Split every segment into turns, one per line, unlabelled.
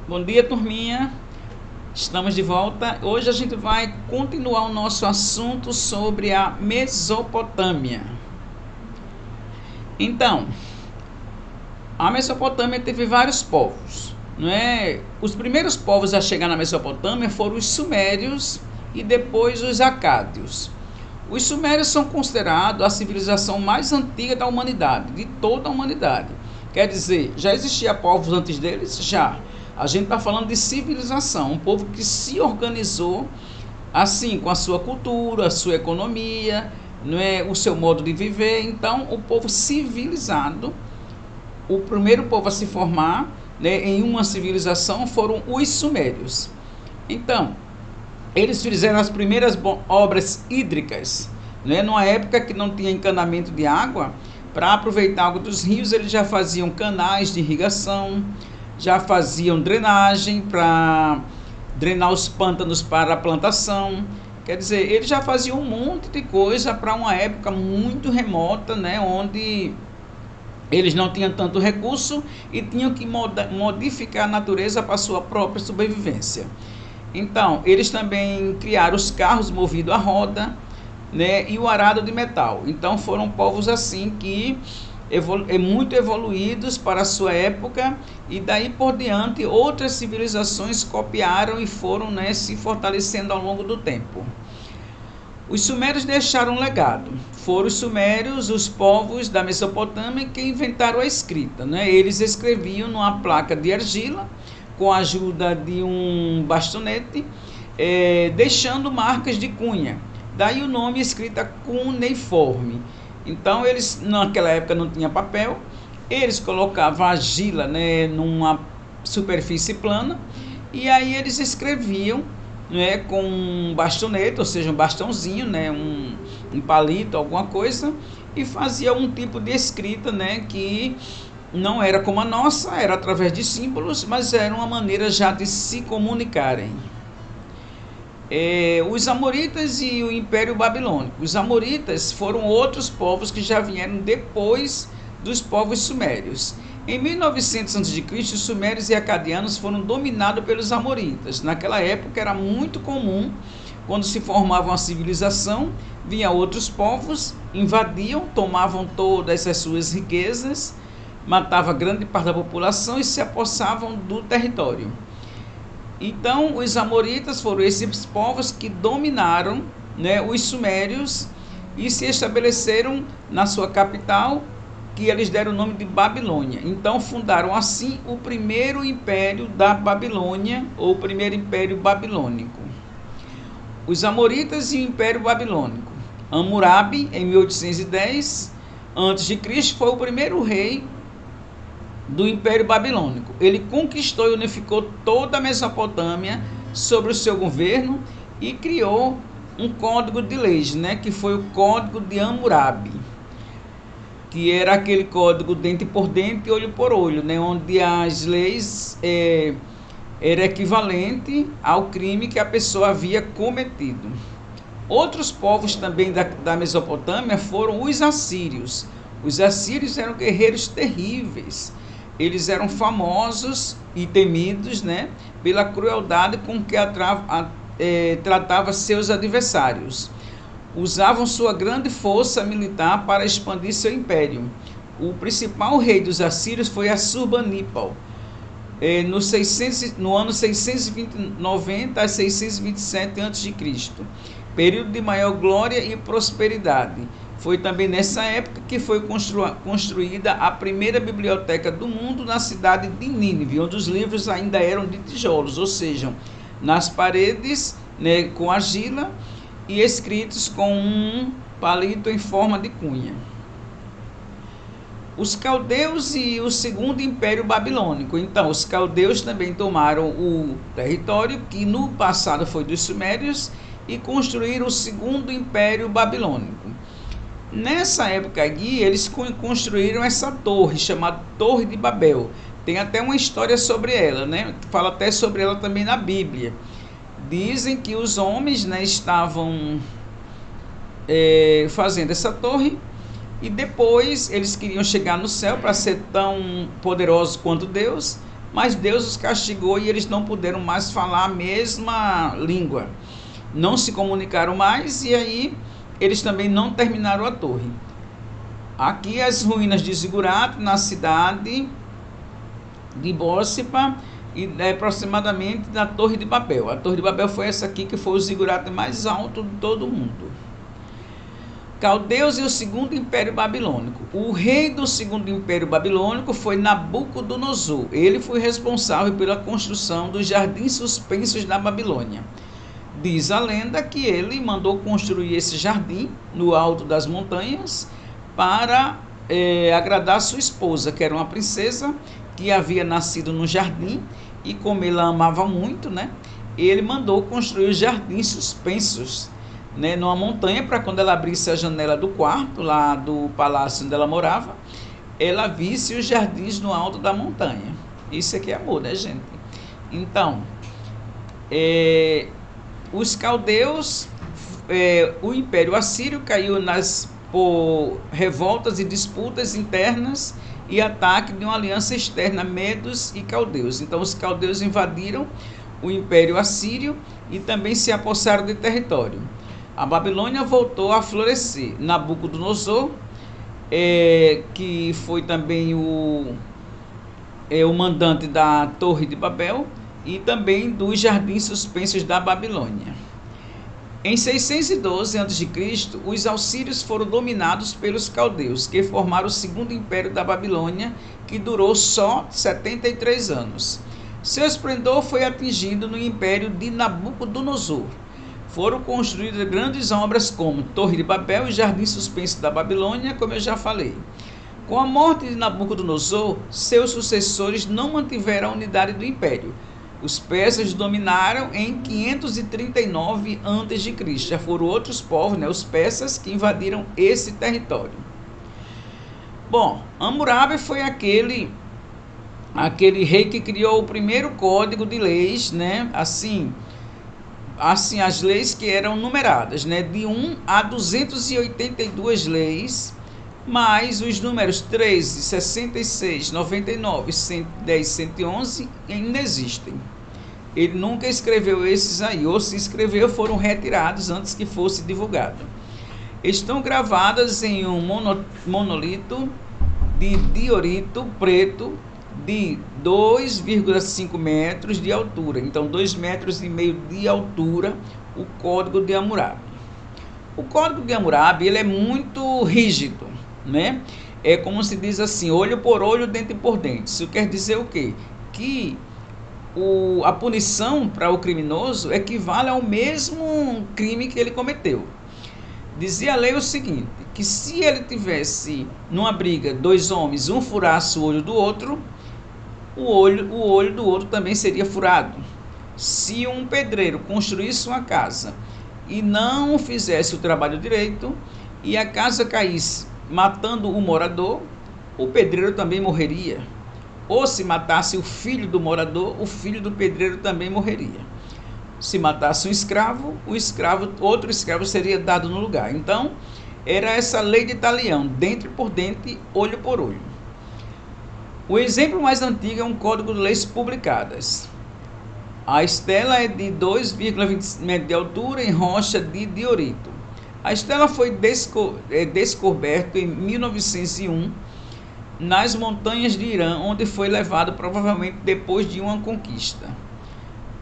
Bom dia, turminha. Estamos de volta. Hoje a gente vai continuar o nosso assunto sobre a Mesopotâmia. Então, a Mesopotâmia teve vários povos, não é? Os primeiros povos a chegar na Mesopotâmia foram os sumérios e depois os acádios. Os sumérios são considerados a civilização mais antiga da humanidade, de toda a humanidade. Quer dizer, já existia povos antes deles? Já. A gente está falando de civilização, um povo que se organizou assim, com a sua cultura, a sua economia, não é, o seu modo de viver. Então, o povo civilizado, o primeiro povo a se formar, né, em uma civilização foram os sumérios. Então, eles fizeram as primeiras obras hídricas, né, numa época que não tinha encanamento de água. Para aproveitar a água dos rios, eles já faziam canais de irrigação, já faziam drenagem para drenar os pântanos para a plantação. Quer dizer, eles já faziam um monte de coisa para uma época muito remota, né, onde eles não tinham tanto recurso e tinham que modificar a natureza para a sua própria sobrevivência. Então, eles também criaram os carros movidos a roda, né, e o arado de metal. Então, foram povos assim que muito evoluídos para a sua época, e daí por diante outras civilizações copiaram e foram, né, se fortalecendo ao longo do tempo. Os sumérios deixaram um legado. Foram os sumérios, os povos da Mesopotâmia, que inventaram a escrita, né? Eles escreviam numa placa de argila com a ajuda de um bastonete, deixando marcas de cunha. Daí o nome escrita cuneiforme. Então, eles, naquela época não tinha papel, eles colocavam a argila, né, numa superfície plana, e aí eles escreviam, né, com um bastonete, ou seja, um bastãozinho, né, um palito, alguma coisa, e fazia um tipo de escrita, né, que não era como a nossa, era através de símbolos, mas era uma maneira já de se comunicarem. Os Amoritas e o Império Babilônico. Os Amoritas foram outros povos que já vieram depois dos povos sumérios. Em 1900 a.C., os sumérios e acadianos foram dominados pelos Amoritas. Naquela época era muito comum, quando se formava uma civilização, vinham outros povos, invadiam, tomavam todas as suas riquezas, matavam grande parte da população e se apossavam do território. Então, os amoritas foram esses povos que dominaram, né, os sumérios e se estabeleceram na sua capital, que eles deram o nome de Babilônia. Então, fundaram assim o primeiro império da Babilônia, ou o primeiro império babilônico. Os amoritas e o Império Babilônico. Hammurabi, em 1810 a.C., foi o primeiro rei do Império Babilônico. Ele conquistou e unificou toda a Mesopotâmia sobre o seu governo e criou um código de leis, né, que foi o Código de Hammurabi, que era aquele código dente por dente, olho por olho, né, onde as leis era equivalente ao crime que a pessoa havia cometido. Outros povos também da Mesopotâmia foram os assírios. Os assírios eram guerreiros terríveis. Eles eram famosos e temidos, né, pela crueldade com que tratava seus adversários. Usavam sua grande força militar para expandir seu império. O principal rei dos assírios foi Assurbanipal, no ano 690 a 627 a.C., período de maior glória e prosperidade. Foi também nessa época que foi construída a primeira biblioteca do mundo na cidade de Nínive, onde os livros ainda eram de tijolos, ou seja, nas paredes, né, com argila e escritos com um palito em forma de cunha. Os caldeus e o segundo império babilônico. Então, os caldeus também tomaram o território que no passado foi dos sumérios e construíram o segundo império babilônico. Nessa época aqui, eles construíram essa torre, chamada Torre de Babel. Tem até uma história sobre ela, né? Fala até sobre ela também na Bíblia. Dizem que os homens, né, estavam fazendo essa torre e depois eles queriam chegar no céu para ser tão poderosos quanto Deus. mas Deus os castigou e eles não puderam mais falar a mesma língua. Não se comunicaram mais e aí eles também não terminaram a torre. Aqui as ruínas de Zigurato, na cidade de Bóspa, e aproximadamente da Torre de Babel. A Torre de Babel foi essa aqui, que foi o zigurato mais alto de todo o mundo. Caldeus e o segundo império babilônico. O rei do segundo império babilônico foi Nabucodonosor. Ele foi responsável pela construção dos jardins suspensos da Babilônia. Diz a lenda que ele mandou construir esse jardim no alto das montanhas para agradar sua esposa, que era uma princesa que havia nascido no jardim, e como ele a amava muito, né, ele mandou construir os jardins suspensos, né, numa montanha, para quando ela abrisse a janela do quarto, lá do palácio onde ela morava, ela visse os jardins no alto da montanha. Isso aqui é amor, né, gente? Então, os caldeus, o Império Assírio caiu por revoltas e disputas internas e ataque de uma aliança externa, medos e caldeus. Então os caldeus invadiram o Império Assírio e também se apossaram de território. A Babilônia voltou a florescer. Nabucodonosor, que foi também o mandante da Torre de Babel e também dos jardins suspensos da Babilônia. Em 612 a.C., os assírios foram dominados pelos caldeus, que formaram o segundo império da Babilônia, que durou só 73 anos. Seu esplendor foi atingido no império de Nabucodonosor. Foram construídas grandes obras como Torre de Babel e Jardim Suspenso da Babilônia, como eu já falei. Com a morte de Nabucodonosor, seus sucessores não mantiveram a unidade do império. Os persas dominaram em 539 a.C. Já foram outros povos, né, os persas, que invadiram esse território. Bom, Hammurabi foi aquele rei que criou o primeiro código de leis, né, assim as leis que eram numeradas, né, de 1 a 282 leis, mais os números 13, 66, 99, 110, 111 ainda existem. Ele nunca escreveu esses aí, ou se escreveu, foram retirados antes que fosse divulgado. Estão gravadas em um monolito de diorito preto de 2,5 metros de altura. Então, 2,5 metros de altura, o Código de Hammurabi. O Código de Hammurabi, ele é muito rígido, né? É como se diz assim, olho por olho, dente por dente. Isso quer dizer o quê? Que a punição para o criminoso equivale ao mesmo crime que ele cometeu. Dizia a lei o seguinte, que se ele tivesse numa briga 2 homens, um furasse o olho do outro, o olho do outro também seria furado. Se um pedreiro construísse uma casa e não fizesse o trabalho direito e a casa caísse matando o morador, o pedreiro também morreria. Ou se matasse o filho do morador, o filho do pedreiro também morreria. Se matasse um escravo, outro escravo seria dado no lugar. Então, era essa lei de talião, dente por dente, olho por olho. O exemplo mais antigo é um código de leis publicadas. A estela é de 2,20 metros de altura em rocha de diorito. A estela foi descoberta em 1901 nas montanhas de Irã, onde foi levado provavelmente depois de uma conquista.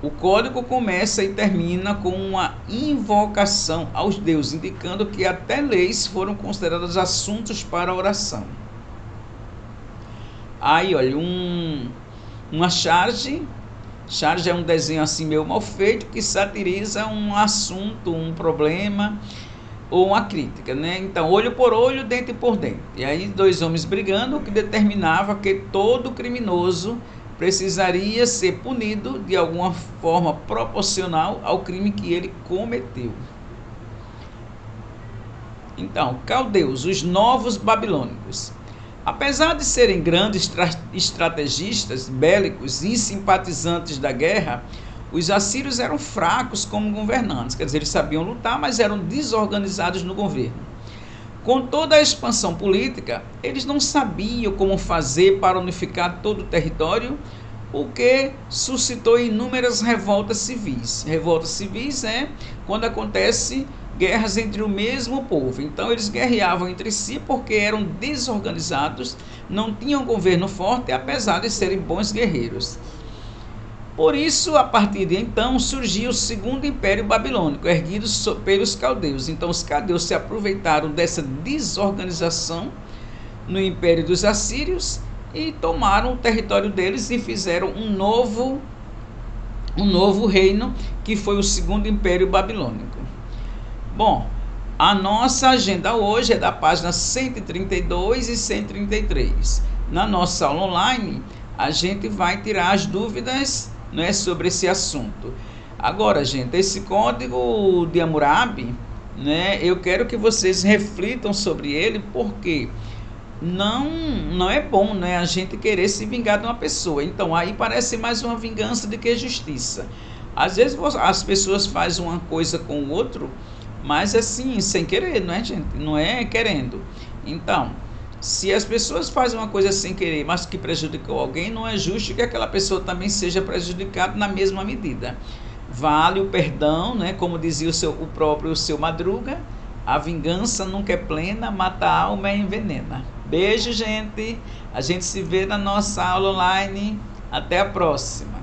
O código começa e termina com uma invocação aos deuses, indicando que até leis foram consideradas assuntos para oração. Aí, olha, uma charge é um desenho assim meio mal feito, que satiriza um assunto, um problema ou uma crítica, né? Então, olho por olho, dente por dente. E aí 2 homens brigando, o que determinava que todo criminoso precisaria ser punido de alguma forma proporcional ao crime que ele cometeu. Então, caldeus, os novos babilônicos. Apesar de serem grandes estrategistas bélicos e simpatizantes da guerra, os assírios eram fracos como governantes, quer dizer, eles sabiam lutar, mas eram desorganizados no governo. Com toda a expansão política, eles não sabiam como fazer para unificar todo o território, o que suscitou inúmeras revoltas civis. Revoltas civis é quando acontece guerras entre o mesmo povo. Então eles guerreavam entre si porque eram desorganizados, não tinham governo forte, apesar de serem bons guerreiros. Por isso, a partir de então, surgiu o segundo império babilônico, erguido pelos caldeus. Então os caldeus se aproveitaram dessa desorganização no império dos assírios e tomaram o território deles e fizeram um novo reino, que foi o segundo império babilônico. Bom, a nossa agenda hoje é da página 132 e 133. Na nossa aula online, a gente vai tirar as dúvidas, né, sobre esse assunto. Agora, gente, esse código de Hammurabi, né, eu quero que vocês reflitam sobre ele, porque não é bom, né, a gente querer se vingar de uma pessoa. Então aí parece mais uma vingança do que justiça. Às vezes as pessoas fazem uma coisa com o outro, mas assim, sem querer, não é, gente? Não é querendo. Então, se as pessoas fazem uma coisa sem querer, mas que prejudicou alguém, não é justo que aquela pessoa também seja prejudicada na mesma medida. Vale o perdão, né? Como dizia o próprio seu Madruga, a vingança nunca é plena, mata a alma e envenena. Beijo, gente. A gente se vê na nossa aula online. Até a próxima.